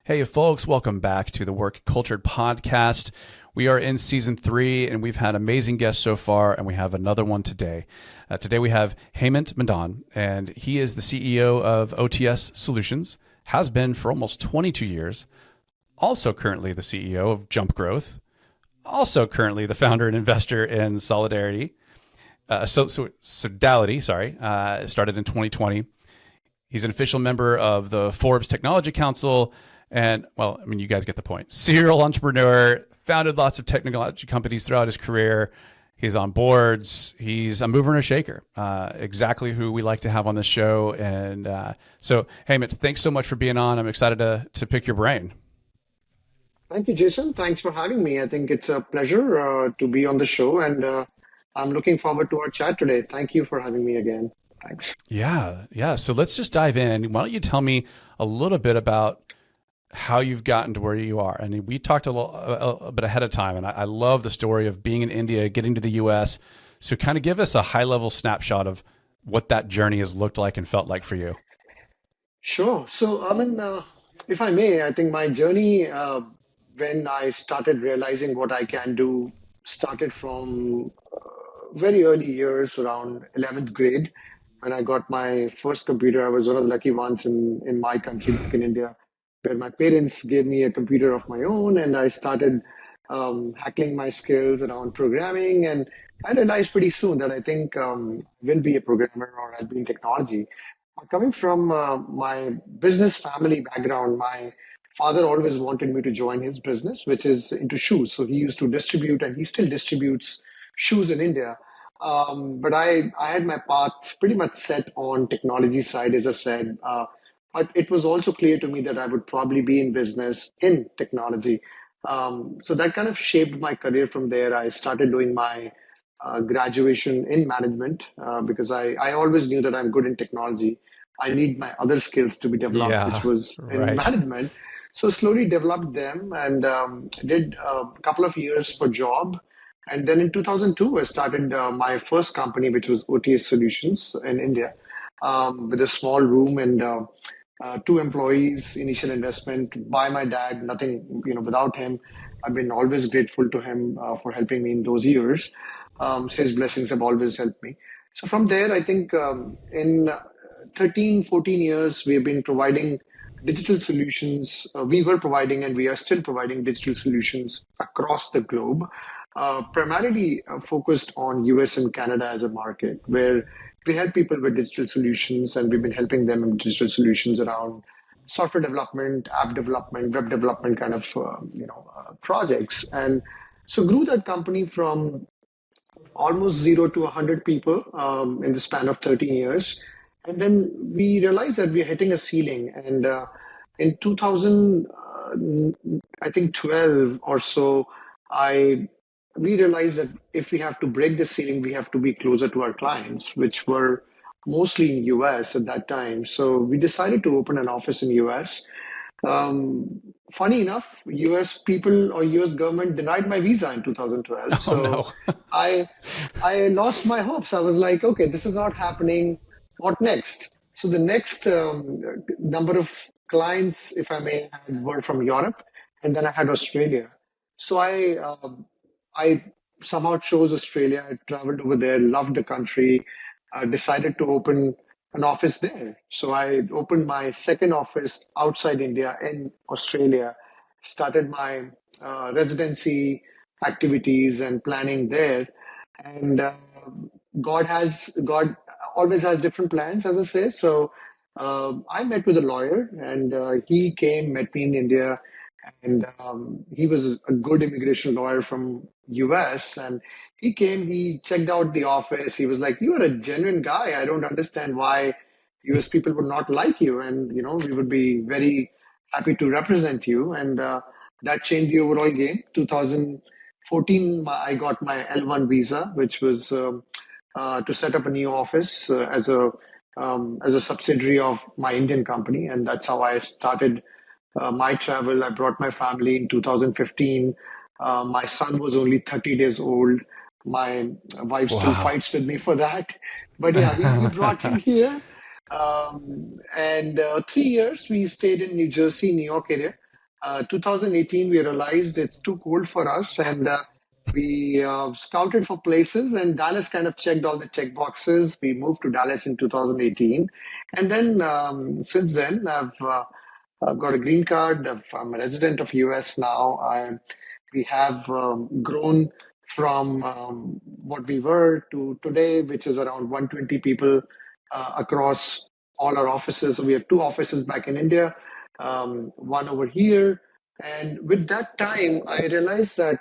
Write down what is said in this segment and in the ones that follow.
Hey, folks, welcome back to the Work Cultured podcast. We are in season 3, and we've had amazing guests so far, and we have another one today. Today we have Hemant Madaan, and he is the CEO of OTS Solutions, has been for almost 22 years, also currently the CEO of Jump Growth, also currently the founder and investor in Sodality, started in 2020. He's an official member of the Forbes Technology Council. And, well, I mean, you guys get the point. Serial entrepreneur, founded lots of technology companies throughout his career. He's on boards. He's a mover and a shaker, exactly who we like to have on the show. And so, Hemant, thanks so much for being on. I'm excited to pick your brain. Thank you, Jason. Thanks for having me. I think it's a pleasure to be on the show, and I'm looking forward to our chat today. Thank you for having me again. Thanks. Yeah. So let's just dive in. Why don't you tell me a little bit about how you've gotten to where you are? I mean, we talked a bit ahead of time, and I love the story of being in India, getting to the U.S. So kind of give us a high-level snapshot of what that journey has looked like and felt like for you. Sure. So, if I may, I think my journey, when I started realizing what I can do, started from very early years, around 11th grade. When I got my first computer, I was one of the lucky ones in my country, back in India, where my parents gave me a computer of my own, and I started hackling my skills around programming. And I realized pretty soon that I think I will be a programmer or I'll be in technology. Coming from my business family background, my father always wanted me to join his business, which is into shoes. So he used to distribute, and he still distributes shoes in India. But I had my path pretty much set on technology side, as I said. But it was also clear to me that I would probably be in business in technology. So that kind of shaped my career from there. I started doing my graduation in management because I always knew that I'm good in technology. I need my other skills to be developed, which Yeah, was in right. management. So slowly developed them and did a couple of years for job. And then in 2002, I started my first company, which was OTS Solutions in India, with a small room and two employees, initial investment by my dad, nothing, without him. I've been always grateful to him for helping me in those years. His blessings have always helped me. So from there, I think in 13, 14 years, we have been providing digital solutions. We were providing and we are still providing digital solutions across the globe, primarily focused on US and Canada as a market, where we help people with digital solutions, and we've been helping them in digital solutions around software development, app development, web development kind of projects. And so grew that company from almost zero to 100 people in the span of 13 years. And then we realized that we're hitting a ceiling. And in 2000, I think 12 or so, I we realized that if we have to break the ceiling, we have to be closer to our clients, which were mostly in US at that time. So we decided to open an office in US. um, Funny enough, US people or US government denied my visa in 2012. Oh, So no. I I lost my hopes. I was like, okay, this is not happening. What next? So the next number of clients, if I may, had were from Europe, and then I had Australia. So I somehow chose Australia. I traveled over there, loved the country, decided to open an office there. So I opened my second office outside India in Australia, started my residency activities and planning there. And God always has different plans, as I say. So I met with a lawyer, and he came, met me in India, and he was a good immigration lawyer from US. And he came, he checked out the office. He was like, "You are a genuine guy. I don't understand why US people would not like you, and we would be very happy to represent you." And that changed the overall game. 2014, I got my L1 visa, which was to set up a new office as a subsidiary of my Indian company, and that's how I started my travel. I brought my family in 2015. My son was only 30 days old. My wife still Wow. fights with me for that. But yeah, we brought him here. And 3 years we stayed in New Jersey, New York area. 2018, we realized it's too cold for us, and we scouted for places, and Dallas kind of checked all the check boxes. We moved to Dallas in 2018, and then since then, I've got a green card. I'm a resident of US now. We have grown from what we were to today, which is around 120 people across all our offices. So we have two offices back in India, one over here. And with that time, I realized that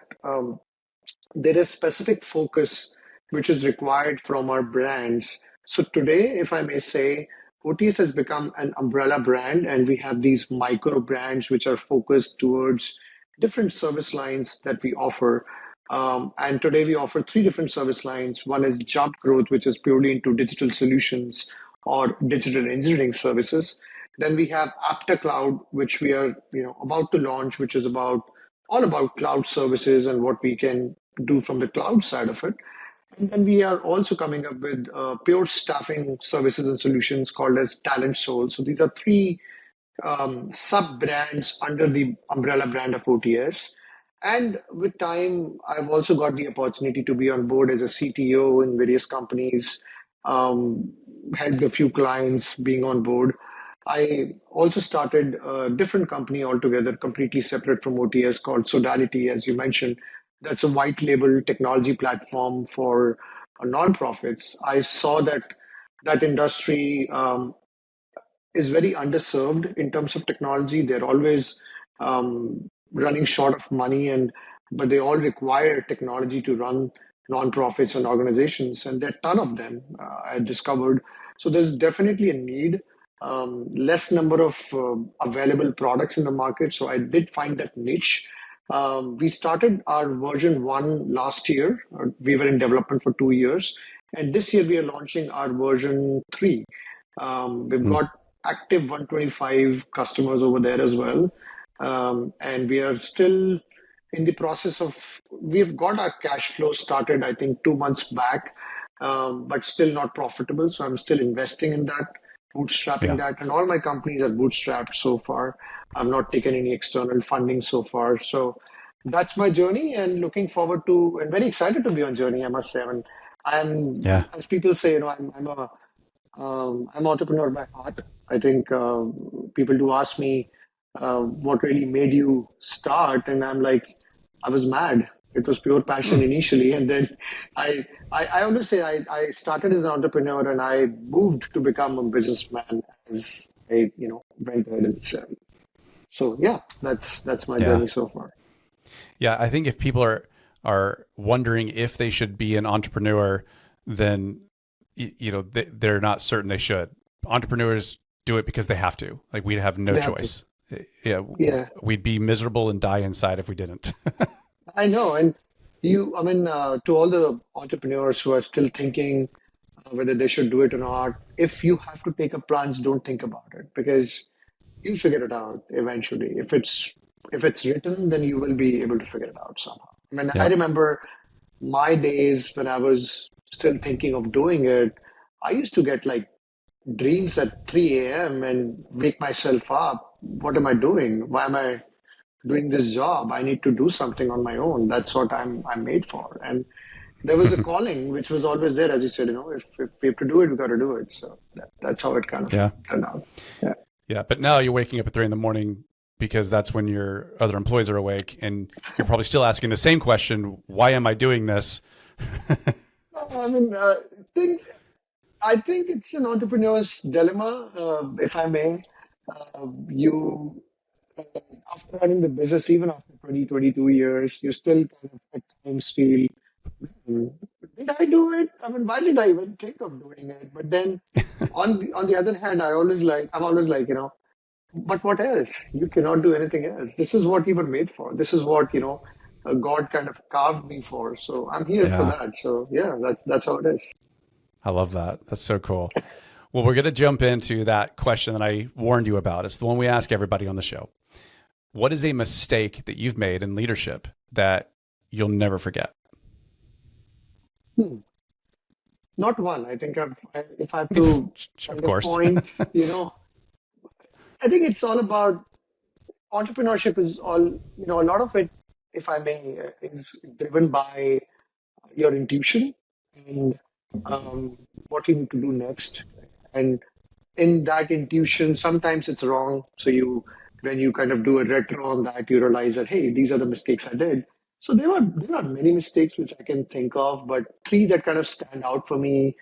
there is specific focus which is required from our brands. So today, if I may say, OTS has become an umbrella brand, and we have these micro brands which are focused towards different service lines that we offer. And today we offer three different service lines. One is job growth, which is purely into digital solutions or digital engineering services. Then we have Apta Cloud, which we are about to launch, which is about all about cloud services and what we can do from the cloud side of it. And then we are also coming up with pure staffing services and solutions called as Talent Soul. So these are three sub brands under the umbrella brand of OTS. And with time, I've also got the opportunity to be on board as a CTO in various companies, helped a few clients being on board. I also started a different company altogether, completely separate from OTS, called Sodality, as you mentioned. That's a white label technology platform for nonprofits. I saw that that industry is very underserved in terms of technology. They're always running short of money, and but they all require technology to run nonprofits and organizations, and there are a ton of them. I discovered. So there's definitely a need. Less number of available products in the market. So I did find that niche. We started our version one last year. We were in development for 2 years, and this year we are launching our version three. We've Mm. got active 125 customers over there as well. And we are still in the process of, we've got our cash flow started, I think, 2 months back, but still not profitable. So I'm still investing in that, bootstrapping Yeah. that. And all my companies are bootstrapped so far. I've not taken any external funding so far. So that's my journey, and looking forward to, and very excited to be on journey, I must say. I mean, Yeah. as people say, I'm entrepreneur by heart. I think people do ask me what really made you start, and I'm like, I was mad. It was pure passion initially, and then I always say I started as an entrepreneur, and I moved to become a businessman as I went ahead and said. So yeah, that's my Yeah. journey so far. Yeah. I think if people are wondering if they should be an entrepreneur, then they're not certain they should. Entrepreneurs do it because they have to. Like, we'd have no They have to. choice. Yeah, Yeah, we'd be miserable and die inside if we didn't. I know. And I mean, to all the entrepreneurs who are still thinking whether they should do it or not, if you have to take a plunge, don't think about it, because you'll figure it out eventually. If it's written, then you will be able to figure it out somehow. I mean, I Yep. remember my days when I was still thinking of doing it. I used to get like dreams at 3 a.m. and wake myself up. What am I doing? Why am I doing this job? I need to do something on my own. That's what I'm made for. And there was a calling which was always there, as you said. If we have to do it, we got to do it. So that's how it kind of Yeah. turned out. Yeah. Yeah. But now you're waking up at 3 a.m. because that's when your other employees are awake, and you're probably still asking the same question: why am I doing this? I mean, think I think it's an entrepreneur's dilemma, if I may. You After running the business, even after 20, 22 years, you still kind of at times feel, "Hmm, did I do it? I mean, why did I even think of doing it?" But then on the other hand, I'm always like, but what else? You cannot do anything else. This is what you were made for. This is what, God kind of carved me for. So I'm here for Yeah. that. So yeah, that's how it is. I love that. That's so cool. Well, we're going to jump into that question that I warned you about. It's the one we ask everybody on the show. What is a mistake that you've made in leadership that you'll never forget? Hmm. Not one. I think if I have to Of kind of course. point, I think it's all about Entrepreneurship is all, a lot of it, if I may, is driven by your intuition and what you need to do next. And in that intuition, sometimes it's wrong. So when you kind of do a retro on that, you realize that, hey, these are the mistakes I did. So there are many mistakes which I can think of, but three that kind of stand out for me.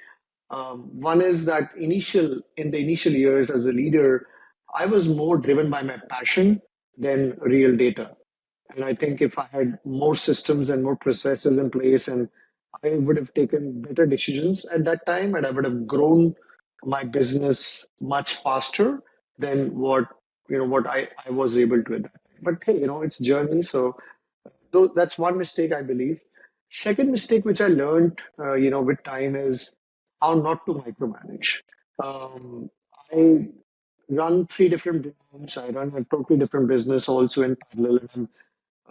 One is that in the initial years as a leader, I was more driven by my passion than real data. And I think if I had more systems and more processes in place, and I would have taken better decisions at that time, and I would have grown my business much faster than what I was able to at that time. But hey, it's journey. So that's one mistake I believe. Second mistake which I learned, with time is how not to micromanage. Um, I run three different brands. I run a totally different business also in parallel. And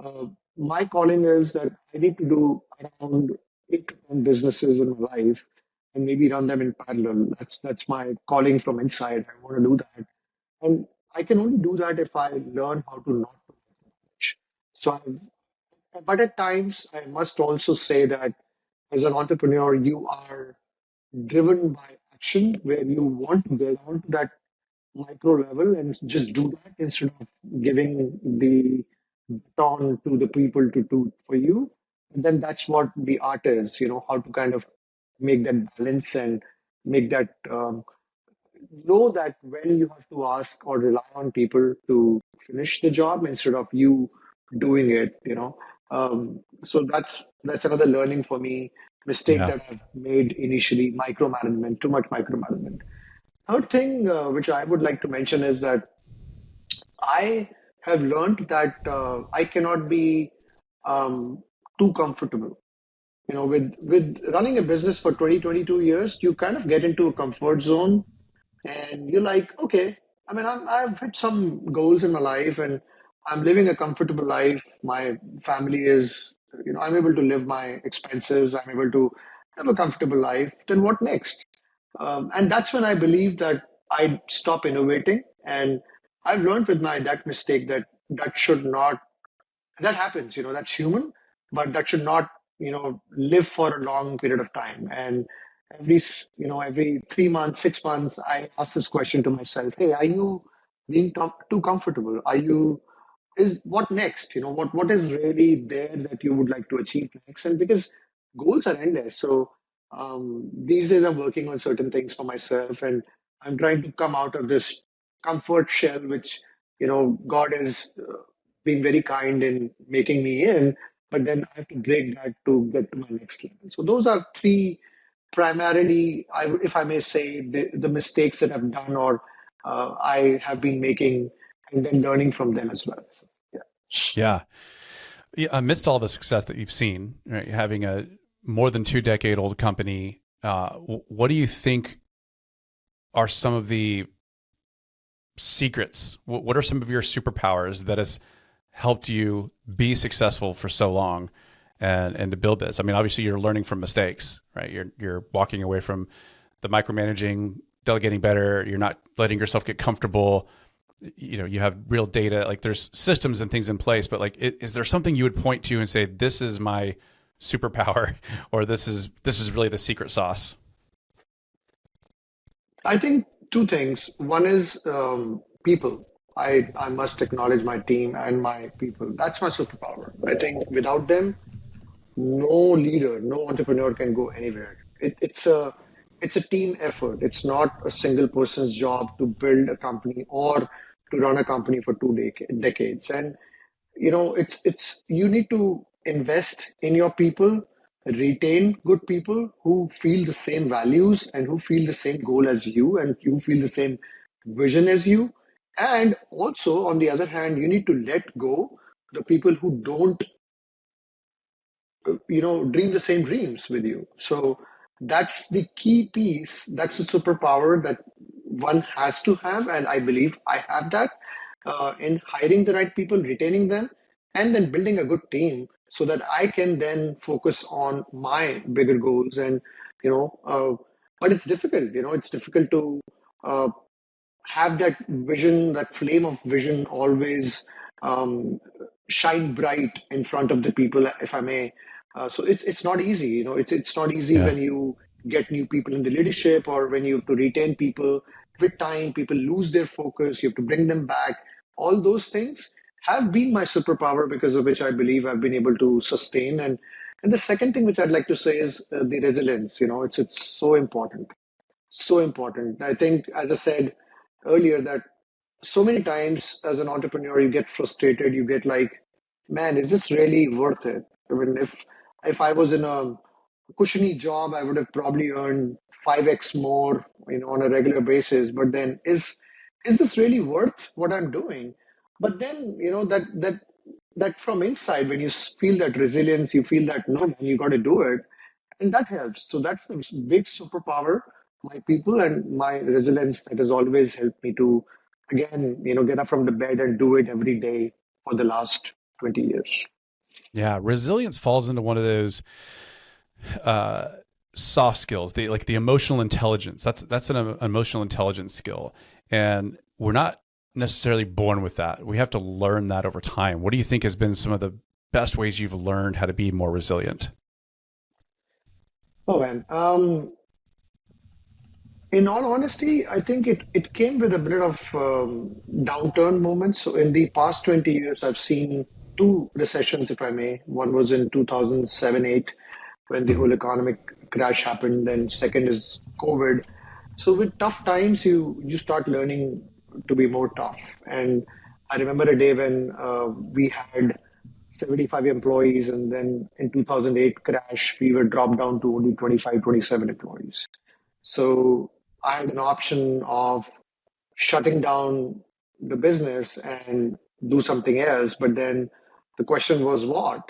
uh, my calling is that I need to do around 8 to 10 businesses in my life and maybe run them in parallel. That's my calling from inside. I want to do that, and I can only do that if I learn how to not to manage. So, but at times I must also say that as an entrepreneur, you are driven by action where you want to get onto that micro level and just do that instead of giving the baton to the people to do for you. And then that's what the art is, how to kind of make that balance and make that know that when you have to ask or rely on people to finish the job instead of you doing it. So that's another learning for me. Mistake Yeah. that I've made initially, micromanagement, too much micromanagement. Third thing, which I would like to mention is that I have learned that I cannot be um, too comfortable. With running a business for 22 years, you kind of get into a comfort zone, and you're like, okay. I mean, I've hit some goals in my life, and I'm living a comfortable life. My family is, I'm able to live my expenses. I'm able to have a comfortable life. Then what next? And that's when I believe that I stop innovating. And I've learned with my that mistake that that should not that happens, that's human, but that should not live for a long period of time. And every 3 months, 6 months, I ask this question to myself: hey, are you being too comfortable? Are you is what next? What is really there that you would like to achieve next? And because goals are endless, so these days I'm working on certain things for myself, and I'm trying to come out of this comfort shell, which God is being very kind in making me in, but then I have to break that to get to my next level. So those are three primarily, if I may say, the mistakes that I've done or I have been making, and then learning from them as well. So, yeah. Yeah. Yeah, amidst all the success that you've seen, right, having a more than 2 decade old company, what do you think are some of the secrets? What are some of your superpowers that has helped you be successful for so long and to build this? I mean, obviously you're learning from mistakes, right? You're walking away from the micromanaging, delegating better. You're not letting yourself get comfortable. You have real data, like there's systems and things in place, but like, is there something you would point to and say, this is my superpower, or this is really the secret sauce? I think two things. One is people. I must acknowledge my team and my people. That's my superpower. I think without them, no leader, no entrepreneur can go anywhere. It's a team effort. It's not a single person's job to build a company or to run a company for decades. And it's you need to invest in your people, retain good people who feel the same values and who feel the same goal as you and you feel the same vision as you. And also, on the other hand, you need to let go the people who don't dream the same dreams with you. So that's the key piece. That's the superpower that one has to have, and I believe I have that in hiring the right people, retaining them, and then building a good team so that I can then focus on my bigger goals. And you know but it's difficult. It's difficult to uh, have that vision, that flame of vision always um, shine bright in front of the people, if I may. So it's not easy. It's not easy Yeah. when you get new people in the leadership, or when you have to retain people. With time, people lose their focus. You have to bring them back. All those things have been my superpower, because of which I believe I've been able to sustain. And the second thing which I'd like to say is the resilience. It's so important, so important. I think, as I said earlier, that so many times as an entrepreneur, you get frustrated. You get like, man, is this really worth it? I mean, if I was in a cushiony job, I would have probably earned 5x more, on a regular basis. But then, is this really worth what I'm doing? But then, that from inside, when you feel that resilience, you feel that no, man, you got to do it, and that helps. So that's the big superpower, my people, and my resilience, that has always helped me to, again, get up from the bed and do it every day for the last 20 years. Yeah. Resilience falls into one of those uh, soft skills, the emotional intelligence. That's an emotional intelligence skill, and we're not necessarily born with that. We have to learn that over time. What do you think has been some of the best ways you've learned how to be more resilient? Oh man, in all honesty, I think it came with a bit of downturn moments. So in the past 20 years, I've seen two recessions, if I may. One was in 2007, 8, when the Mhm. whole economic crash happened. And second is COVID. So with tough times, you start learning to be more tough. And I remember a day when we had 75 employees, and then in 2008 crash, we were dropped down to only 25, 27 employees. So I had an option of shutting down the business and do something else. But then the question was what?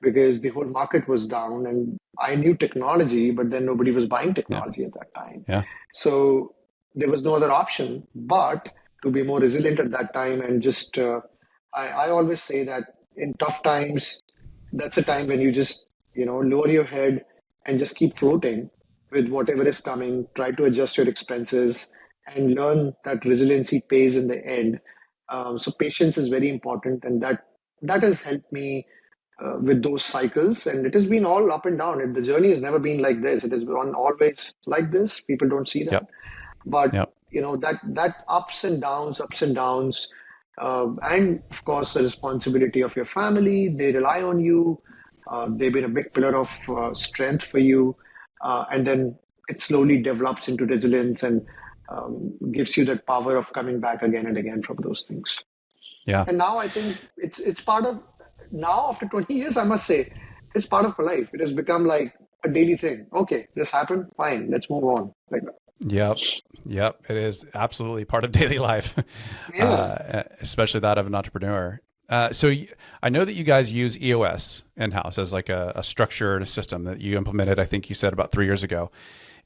Because the whole market was down, and I knew technology, but then nobody was buying Yeah. technology at that time. Yeah. So there was no other option but to be more resilient at that time. And just, I always say that in tough times, that's a time when you just, lower your head and just keep floating with whatever is coming. Try to adjust your expenses and learn that resiliency pays in the end. So patience is very important, and that has helped me with those cycles. And it has been all up and down. The journey has never been like this. It has been always like this. People don't see that, Yep. but Yep. that ups and downs, and of course the responsibility of your family. They rely on you. They've been a big pillar of strength for you, and then it slowly develops into resilience, and gives you that power of coming back again and again from those things. Yeah. And now I think it's part of, now after 20 years, I must say, it's part of my life. It has become like a daily thing. Okay, this happened, fine, let's move on, like that. Yep. Yep. It is absolutely part of daily life, Yeah. especially that of an entrepreneur. I know that you guys use EOS in-house as like a structure and a system that you implemented, I think you said about 3 years ago.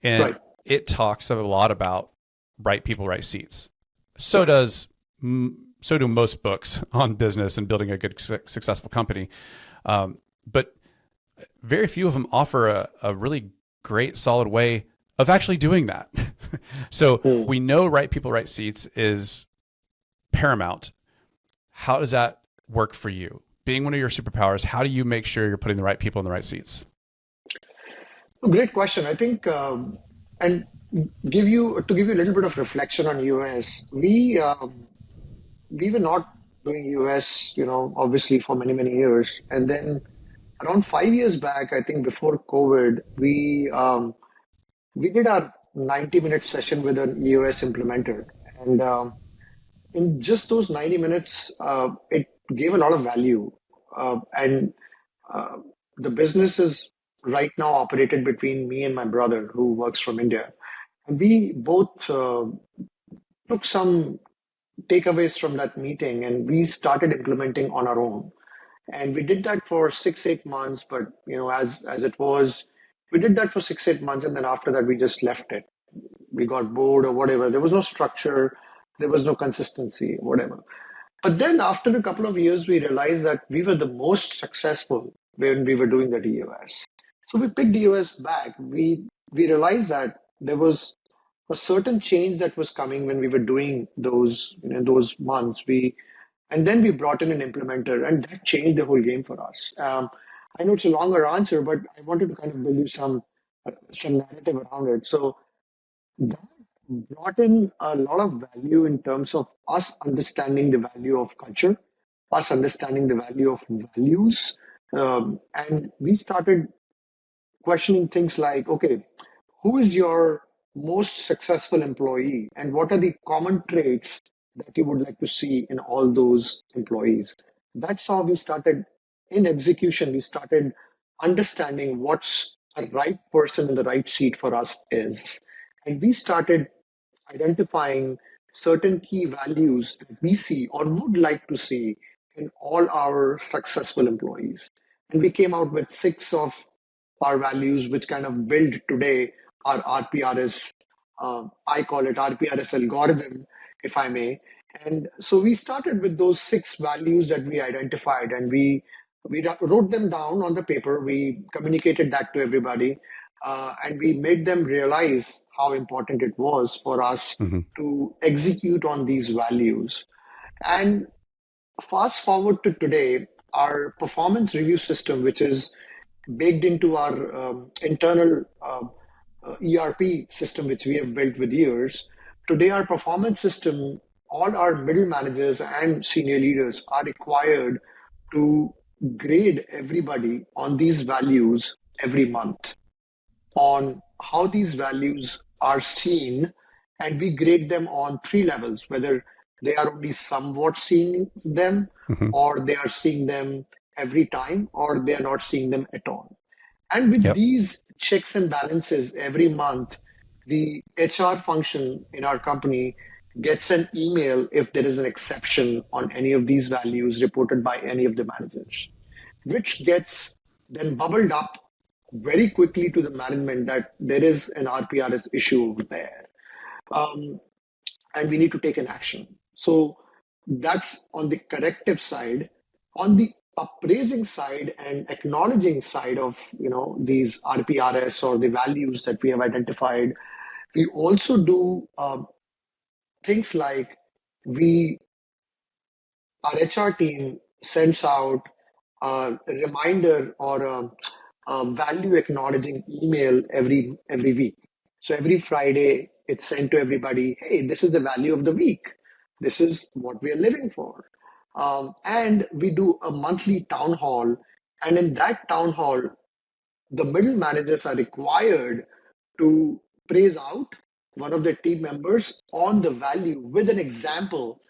And Right. it talks a lot about right people, right seats. So Right. does so do most books on business and building a good, successful company. But very few of them offer a really great, solid way of actually doing that. So Hmm. we know right people, right seats is paramount. How does that work for you? Being one of your superpowers, how do you make sure you're putting the right people in the right seats? Great question. I think, and give you a little bit of reflection on US. We were not doing US, obviously for many many years, and then around 5 years back, I think before COVID, we did our 90-minute session with an EOS implementer, and in just those 90 minutes, it gave a lot of value. And uh, the business is right now operated between me and my brother, who works from India. And we both took some takeaways from that meeting, and we started implementing on our own. And we did that for 6, 8 months. But as it was, we did that for 6, 8 months, and then after that, we just left it. We got bored or whatever. There was no structure, there was no consistency, whatever. But then after a couple of years, we realized that we were the most successful when we were doing that EOS. So we picked EOS back. We realized that there was a certain change that was coming when we were doing those those months. And then we brought in an implementer, and that changed the whole game for us. I know it's a longer answer, but I wanted to kind of build you some narrative around it. So that brought in a lot of value in terms of us understanding the value of culture, us understanding the value of values, and we started questioning things like, okay, who is your most successful employee and what are the common traits that you would like to see in all those employees? That's how we started in execution. We started understanding what's a right person in the right seat for us is. And we started identifying certain key values that we see or would like to see in all our successful employees. And we came out with six of our values, which kind of build today our RPRS. I call it RPRS algorithm, if I may. And so we started with those six values that we identified, and we wrote them down on the paper. We communicated that to everybody, and we made them realize how important it was for us Hmm. to execute on these values. And fast forward to today, our performance review system, which is baked into our internal ERP system, which we have built with years. Today, our performance system, all our middle managers and senior leaders are required to grade everybody on these values every month, on how these values are seen, and we grade them on three levels, whether they are only somewhat seeing them, Hmm. or they are seeing them every time, or they are not seeing them at all. And with Yep. these checks and balances every month, the HR function in our company gets an email if there is an exception on any of these values reported by any of the managers, which gets then bubbled up very quickly to the management that there is an RPRS issue over there. Um, and we need to take an action. So that's on the corrective side. On the appraising side and acknowledging side of these RPRS or the values that we have identified, we also do things like we our HR team sends out a reminder or a value acknowledging email every week. So every Friday, it's sent to everybody. Hey, this is the value of the week. This is what we are living for. And we do a monthly town hall, and in that town hall, the middle managers are required to praise out one of their team members on the value with an example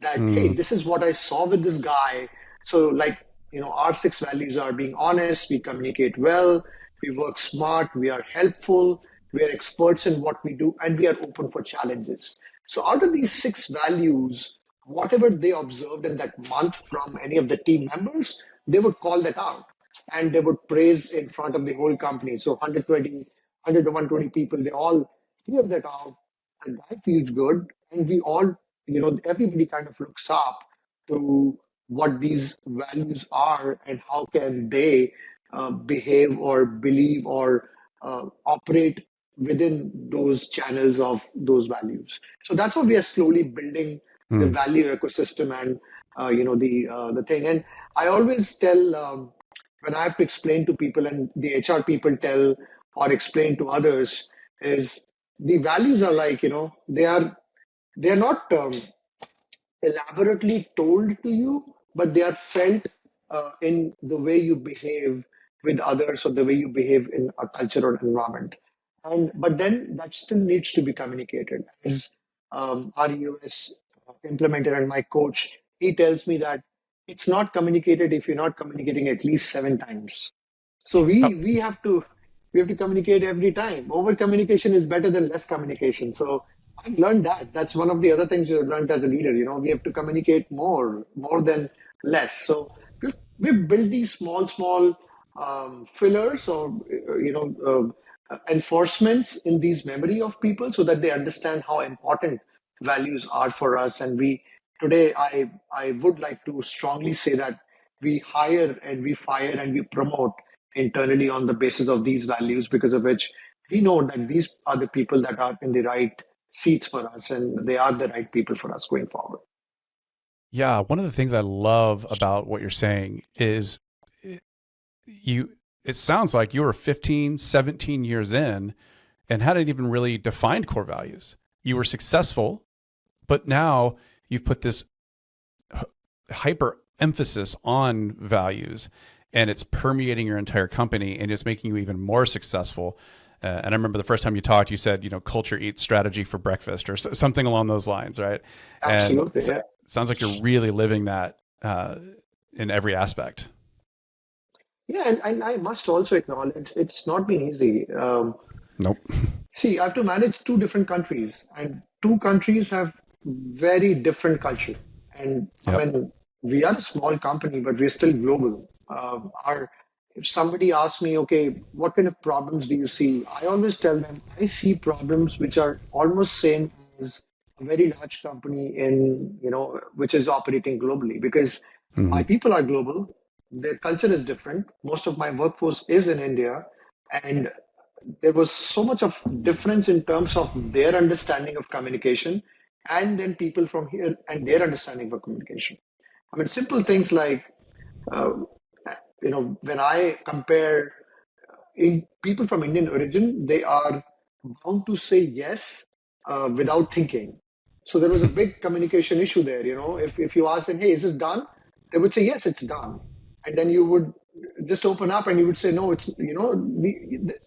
that, hey, Mm. this is what I saw with this guy. So, like, our six values are being honest, we communicate well, we work smart, we are helpful, we are experts in what we do, and we are open for challenges. So, out of these six values, whatever they observed in that month from any of the team members, they would call that out and they would praise in front of the whole company. So 100 to 120 people, they all hear that out, and that feels good. And we all, everybody kind of looks up to what these values are and how can they behave or believe or operate within those channels of those values. So that's how we are slowly building the Mm. value ecosystem and the thing. And I always tell when I have to explain to people and the HR people tell or explain to others is the values are like, they are not elaborately told to you, but they are felt in the way you behave with others or the way you behave in a culture or environment. And but then that still needs to be communicated. As our US implementer and my coach, he tells me that it's not communicated if you're not communicating at least 7 times. So Oh, we have to communicate every time. Over communication is better than less communication. So I've learned that. That's one of the other things you've learned as a leader. We have to communicate more than less. So we've built these small fillers or enforcements in these memory of people so that they understand how important values are for us. And we today, I would like to strongly say that we hire and we fire and we promote internally on the basis of these values, because of which we know that these are the people that are in the right seats for us and they are the right people for us going forward. Yeah, one of the things I love about what you're saying is it, you it sounds like you were 15, 17 years in and hadn't even really defined core values. You were successful, but now you've put this hyper emphasis on values and it's permeating your entire company and it's making you even more successful. And I remember the first time you talked, you said, culture eats strategy for breakfast or something along those lines, right? And Absolutely, so, yeah. sounds like you're really living that in every aspect. Yeah, and I must also acknowledge it's not been easy. Nope. See, I have to manage two different countries, and two countries have very different culture. And I Yep. mean, we are a small company, but we're still global. If somebody asks me, okay, what kind of problems do you see? I always tell them I see problems which are almost same as a very large company which is operating globally because my Hmm. people are global. Their culture is different. Most of my workforce is in India, and there was so much of difference in terms of their understanding of communication and then people from here and their understanding of communication. I mean, simple things like, uh, when I compare in people from Indian origin, they are bound to say yes without thinking. So there was a big communication issue there. If you ask them, "Hey, is this done?" They would say, "Yes, it's done," and then you would just open up and you would say, "No, it's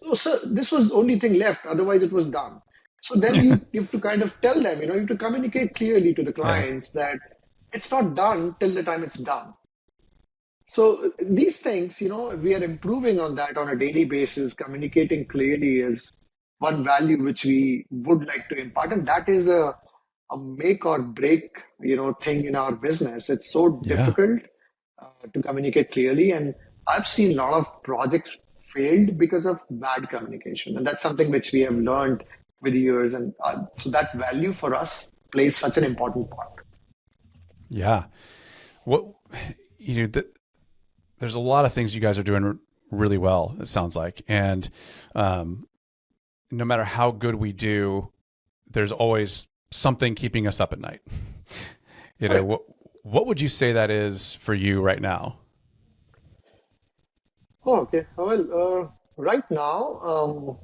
oh, sir, this was the only thing left. Otherwise, it was done." So then you have to kind of tell them, you have to communicate clearly to the Yeah. clients that it's not done till the time it's done. So these things, we are improving on that on a daily basis. Communicating clearly is one value which we would like to impart, and that is a make or break, thing in our business. It's so Yeah. difficult to communicate clearly, and I've seen a lot of projects failed because of bad communication, and that's something which we have learned with years, and so that value for us plays such an important part. Yeah. What there's a lot of things you guys are doing really well. It sounds like, and um, no matter how good we do, there's always something keeping us up at night. Correct. What would you say that is for you right now? Oh, okay. Well, right now,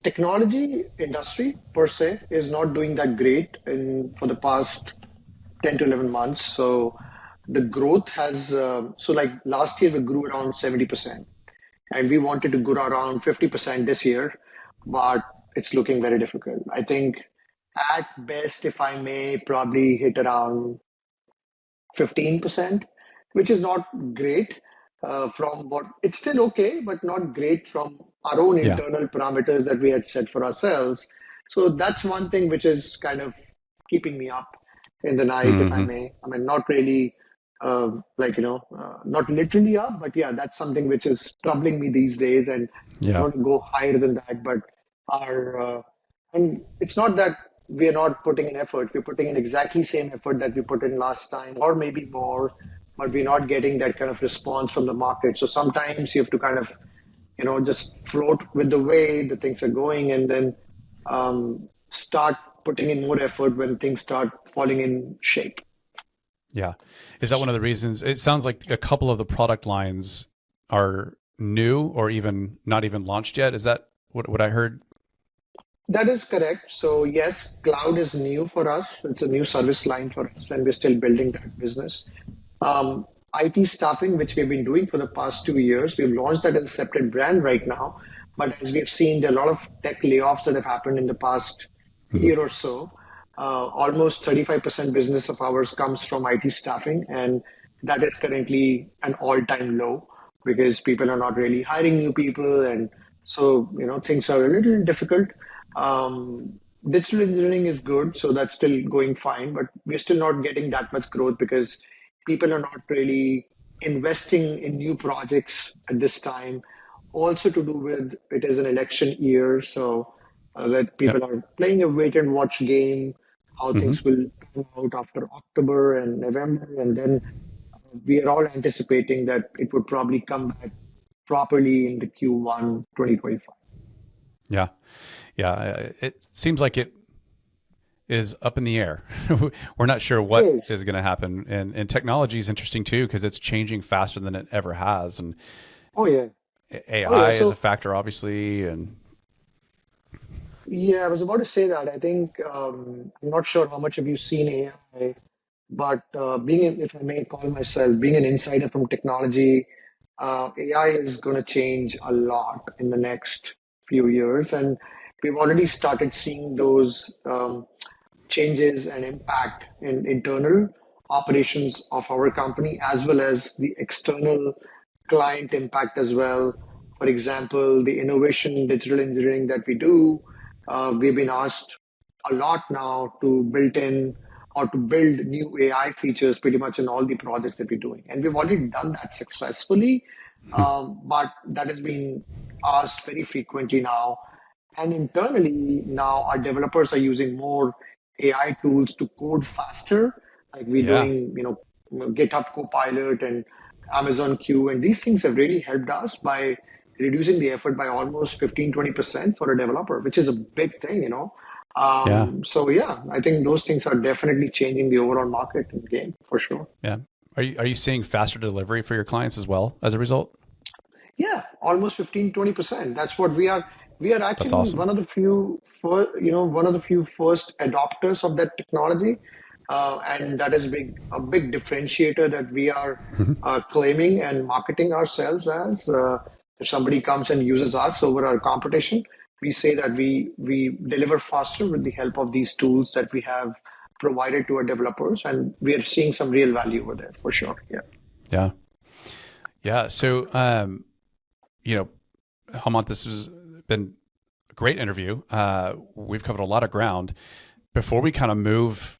technology industry per se is not doing that great in for the past 10 to 11 months. So the growth has so like last year we grew around 70%, and we wanted to grow around 50% this year, but it's looking very difficult. I think at best, if I may, probably hit around 15%, which is not great from what it's still okay, but not great from our own Yeah. internal parameters that we had set for ourselves. So that's one thing which is kind of keeping me up in the night, if I Hmm. may. I mean, not really not literally up, but yeah, that's something which is troubling me these days. And I Yeah. want to go higher than that, but and it's not that we are not putting in effort. We're putting in exactly same effort that we put in last time, or maybe more, but we're not getting that kind of response from the market. So sometimes you have to kind of, just float with the way the things are going, and then start putting in more effort when things start falling in shape. Yeah. Is that one of the reasons? It sounds like a couple of the product lines are new or even not even launched yet. Is that what I heard? That is correct. So yes, cloud is new for us. It's a new service line for us, and we're still building that business. Um, IT staffing, which we've been doing for the past 2 years, we've launched that as a separate brand right now. But as we've seen, there are a lot of tech layoffs that have happened in the past Mhm. year or so. Almost 35% business of ours comes from IT staffing, and that is currently an all-time low because people are not really hiring new people, and so things are a little difficult. Digital engineering is good, so that's still going fine, but we're still not getting that much growth because people are not really investing in new projects at this time. Also, to do with it is an election year, so that Yep. people are playing a wait and watch game, how Hmm. things will turn out after October and November, and then we are all anticipating that it would probably come back properly in the Q1 2025. Yeah. Yeah. It seems like is up in the air. We're not sure It what is. is going to happen. And technology is interesting too, because it's changing faster than it ever has. And Oh yeah. Oh yeah. AI is a So factor, obviously. And yeah, I was about to say that. I think I'm not sure how much have you seen AI, but if I may call myself, being an insider from technology, AI is going to change a lot in the next few years, and we've already started seeing those changes and impact in internal operations of our company as well as the external client impact as well. For example, the innovation in digital engineering that we do, we've been asked a lot now to build in or to build new AI features pretty much in all the projects that we're doing. And we've already done that successfully, but that has been asked very frequently now. And internally, now our developers are using more AI tools to code faster. Like we're yeah, doing, GitHub Copilot and Amazon Q, and these things have really helped us by reducing the effort by almost 15-20% for a developer, which is a big thing. yeah, So yeah, I think those things are definitely changing the overall market and game for sure. yeah. Are you seeing faster delivery for your clients as well as a result? Yeah, almost 15-20%. That's what we are. We are That's actually awesome. one of the few, one of the few first adopters of that technology, and that is a big differentiator that we are claiming and marketing ourselves as. If somebody comes and uses us over our competition, we say that we deliver faster with the help of these tools that we have provided to our developers, and we are seeing some real value over there for sure. Yeah. Yeah, yeah. So, you know, Hemant, this has been a great interview. We've covered a lot of ground. Before we kind of move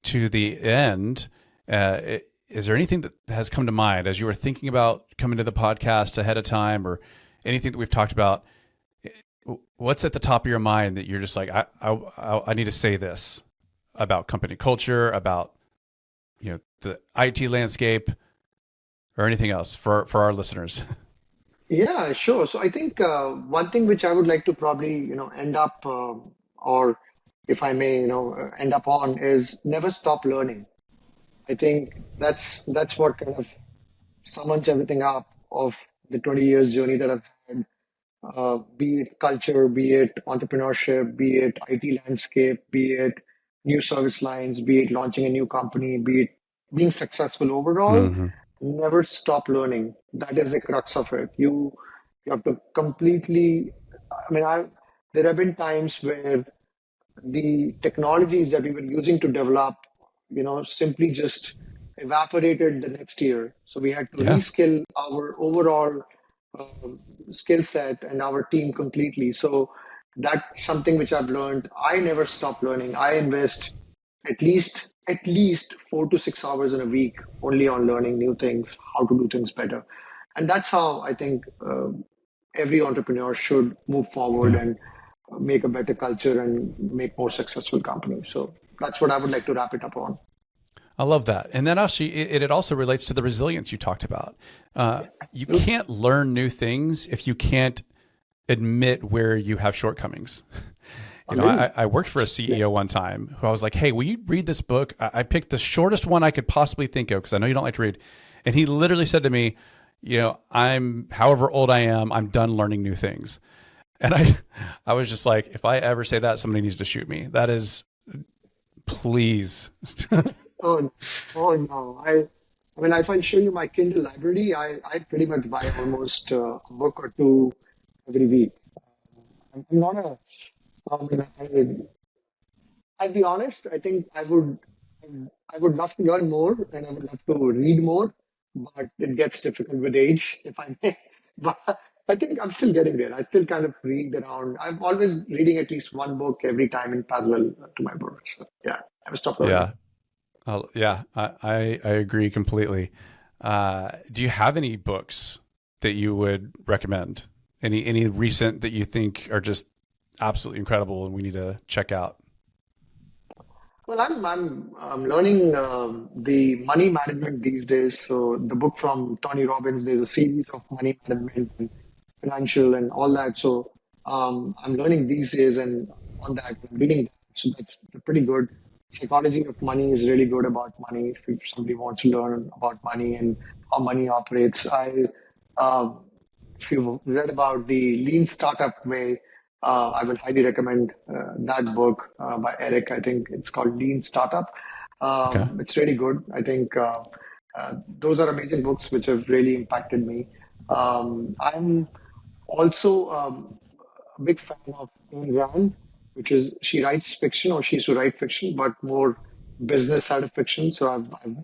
to the end, is there anything that has come to mind as you were thinking about coming to the podcast ahead of time, or anything that we've talked about? What's at the top of your mind that you're just like, I need to say this about company culture, about the IT landscape, or anything else for our listeners? Yeah, sure. So I think one thing which I would like to probably, end up, or if I may, end up on is never stop learning. I think that's what kind of summons everything up of the 20 years journey that I've had, be it culture, be it entrepreneurship, be it IT landscape, be it new service lines, be it launching a new company, be it being successful overall, Hmm. never stop learning. That is the crux of it. You have to completely, I mean, there have been times where the technologies that we were using to develop, simply just evaporated the next year. So we had to Yeah, reskill our overall skill set and our team completely. So that's something which I've learned. I never stop learning. I invest at least 4 to 6 hours in a week only on learning new things, how to do things better, and that's how I think every entrepreneur should move forward yeah. and make a better culture and make more successful companies. So that's what I would like to wrap it up on. I love that. And then actually, it also relates to the resilience you talked about. You Absolutely. can't learn new things if you can't admit where you have shortcomings. Agreed. I worked for a Yeah. CEO one time who I was like, hey, will you read this book? I picked the shortest one I could possibly think of because I know you don't like to read. And he literally said to me, I'm however old I am, I'm done learning new things. And I was just like, if I ever say that, somebody needs to shoot me. That is, please. Oh, oh no. I mean, if I show you my Kindle library, I pretty much buy almost a book or two every week. I'm not a, I'll be honest. I think I would love to learn more and I would love to read more, but it gets difficult with age, if I may. But I think I'm still getting there. I still kind of read around. I'm always reading at least one book every time in parallel to my work. So yeah, I will stop learning. Yeah. Yeah, I agree completely. Do you have any books that you would recommend? Any recent that you think are just absolutely incredible and we need to check out? Well, I'm learning the money management these days. So the book from Tony Robbins, there's a series of money management and financial and all that. So I'm learning these days and on that, I'm reading that. So that's pretty good. Psychology of money is really good about money. If somebody wants to learn about money and how money operates, uh, if you've read about the lean startup way, I will highly recommend that book by Eric. I think it's called Lean Startup. Okay. It's really good. I think those are amazing books which have really impacted me. I'm also a big fan of Ayn Rand, which is she writes fiction or she used to write fiction, but more business side of fiction. So I've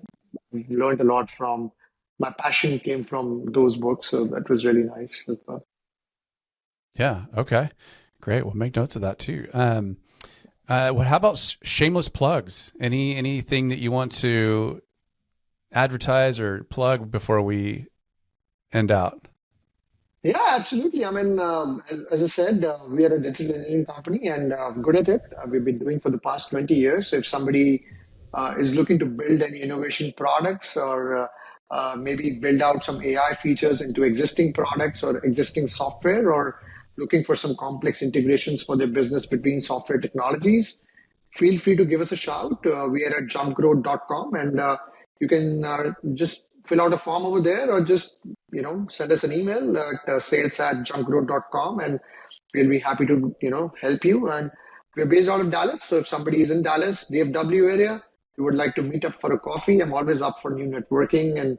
learned a lot from my passion came from those books. So that was really nice as well. Yeah. Okay. Great. We'll make notes of that too. How about shameless plugs? Anything that you want to advertise or plug before we end out? Yeah, absolutely. I mean, as I said, we are a digital engineering company and good at it. We've been doing for the past 20 years. So if somebody is looking to build any innovation products or maybe build out some AI features into existing products or existing software or looking for some complex integrations for their business between software technologies, feel free to give us a shout. We are at jumpgrowth.com and you can just fill out a form over there or just send us an email at sales@jumpgrowth.com and we'll be happy to help you. And we're based out of Dallas, so if somebody is in Dallas, DFW area, you would like to meet up for a coffee, I'm always up for new networking and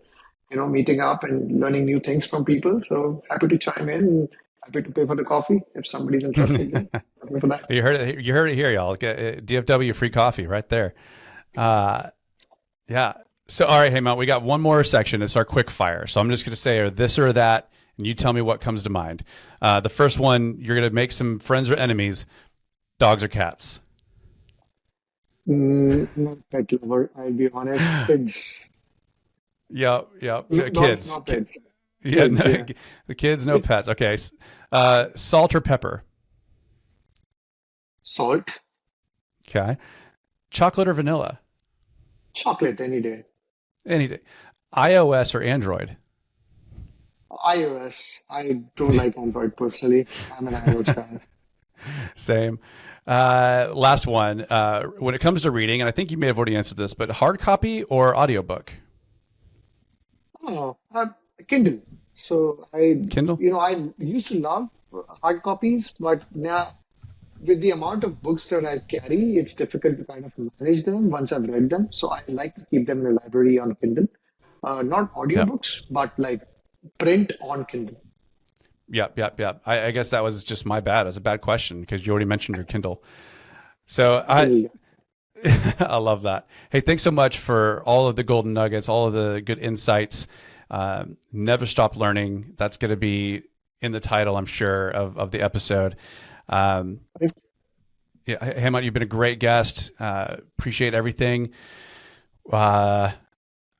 meeting up and learning new things from people. So happy to chime in and happy to pay for the coffee if somebody's interested. Yeah, happy for that. You heard it. You heard it here, y'all. Get DFW free coffee right there. Uh, yeah. So, all right, hey, Mount, we got one more section. It's our quick fire. So I'm just going to say this or that, and you tell me what comes to mind. The first one, you're going to make some friends or enemies, dogs or cats. Not pet lover, I'll be honest. Kids. Yep, yep. No, dogs, Kids. not pets. Yeah, Kids, no, yeah. the kids, no pets. Okay. Salt or pepper. Salt, Okay. Chocolate or vanilla. chocolate any day. Any day. iOS or Android. iOS. I don't like Android personally. I'm an iOS guy. Same. Last one. When it comes to reading, and I think you may have already answered this, but hard copy or audiobook? Oh, Kindle. So Kindle? I used to love hard copies, but now with the amount of books that I carry, it's difficult to kind of manage them once I've read them. So I like to keep them in a library on Kindle. Not Yeah. audiobooks, but like print on Kindle. Yep, yep, yep. I guess that was just my bad. It was a bad question because you already mentioned your Kindle. So Kindle, yeah. I love that. Hey, thanks so much for all of the golden nuggets, all of the good insights. Never stop learning. That's going to be in the title, I'm sure, of the episode. Yeah, Hemant, you've been a great guest. Appreciate everything. Uh,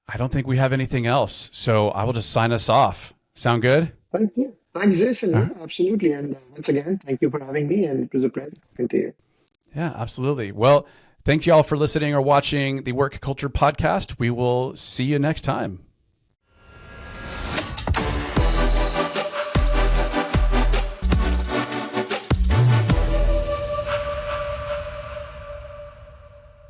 I don't think we have anything else, so I will just sign us off. Sound good? Thank you. Thanks, Jason. All Yeah, right. absolutely. And once again, thank you for having me. And it was a pleasure talking to you. Yeah, absolutely. Well, thank you all for listening or watching the Work Culture Podcast. We will see you next time.